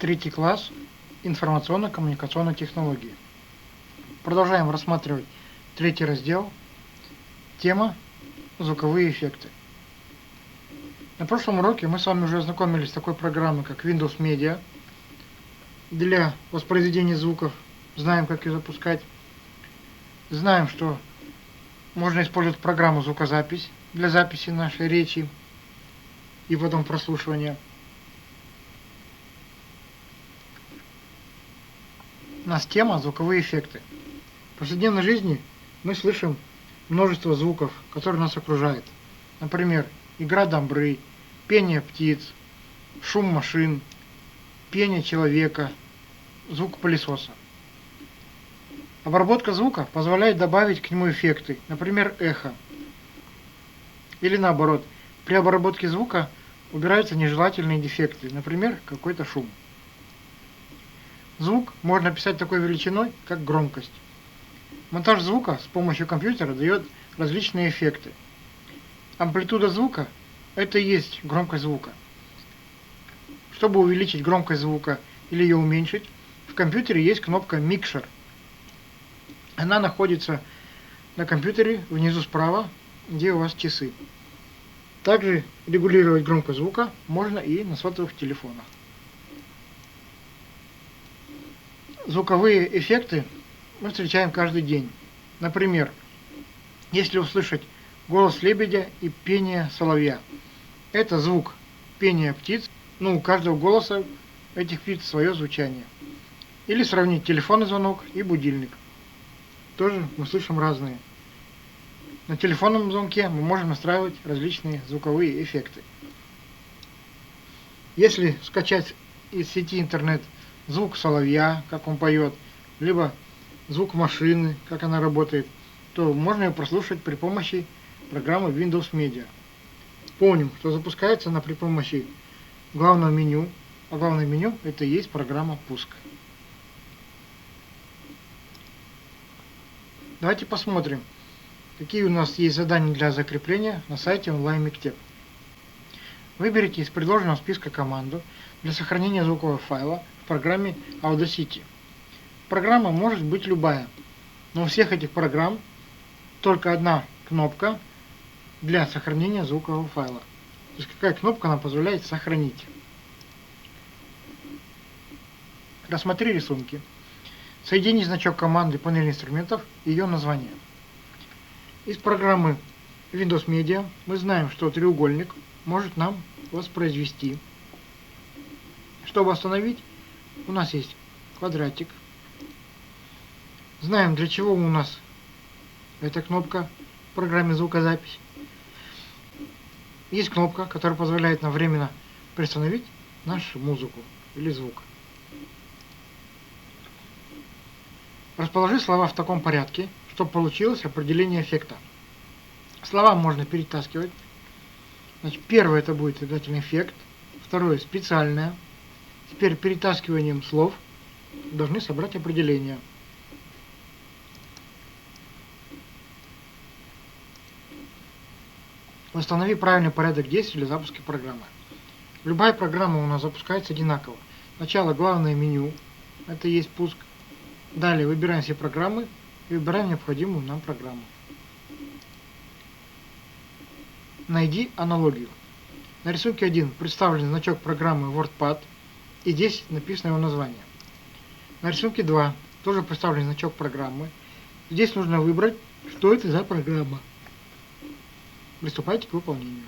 Третий класс информационно-коммуникационной технологии. Продолжаем рассматривать третий раздел. Тема «Звуковые эффекты». На прошлом уроке мы с вами уже ознакомились с такой программой, как Windows Media. Для воспроизведения звуков знаем, как ее запускать. Знаем, что можно использовать программу звукозапись для записи нашей речи и потом прослушивания. У нас тема «Звуковые эффекты». В повседневной жизни мы слышим множество звуков, которые нас окружают. Например, игра домбры, пение птиц, шум машин, пение человека, звук пылесоса. Обработка звука позволяет добавить к нему эффекты, например, эхо. Или наоборот, при обработке звука убираются нежелательные дефекты, например, какой-то шум. Звук можно описать такой величиной, как громкость. Монтаж звука с помощью компьютера дает различные эффекты. Амплитуда звука – это и есть громкость звука. Чтобы увеличить громкость звука или ее уменьшить, в компьютере есть кнопка «Микшер». Она находится на компьютере внизу справа, где у вас часы. Также регулировать громкость звука можно и на сотовых телефонах. Звуковые эффекты мы встречаем каждый день. Например, если услышать голос лебедя и пение соловья. Это звук пения птиц, у каждого голоса этих птиц свое звучание. Или сравнить телефонный звонок и будильник. Тоже мы слышим разные. На телефонном звонке мы можем настраивать различные звуковые эффекты. Если скачать из сети интернет звук соловья, как он поет, либо звук машины, как она работает, то можно ее прослушать при помощи программы Windows Media. Помним, что запускается она при помощи главного меню, а главное меню это и есть программа «Пуск». Давайте посмотрим, какие у нас есть задания для закрепления на сайте онлайн-мектеп. Выберите из предложенного списка команду для сохранения звукового файла в программе Audacity. Программа может быть любая, но у всех этих программ только одна кнопка для сохранения звукового файла. То есть какая кнопка нам позволяет сохранить. Рассмотри рисунки. Соедини значок команды панели инструментов и ее название. Из программы Windows Media мы знаем, что треугольник может нам воспроизвести. Чтобы остановить, у нас есть квадратик. Знаем, для чего у нас эта кнопка в программе звукозапись. Есть кнопка, которая позволяет нам временно приостановить нашу музыку или звук. Расположи слова в таком порядке, чтобы получилось определение эффекта. Слова можно перетаскивать. Значит, первое это будет обязательно эффект, второе специальное. Теперь перетаскиванием слов должны собрать определение. Восстанови правильный порядок действий для запуска программы. Любая программа у нас запускается одинаково. Сначала главное меню, это и есть пуск. Далее выбираем все программы и выбираем необходимую нам программу. Найди аналогию. На рисунке 1 представлен значок программы WordPad, и здесь написано его название. На рисунке 2 тоже представлен значок программы. Здесь нужно выбрать, что это за программа. Приступайте к выполнению.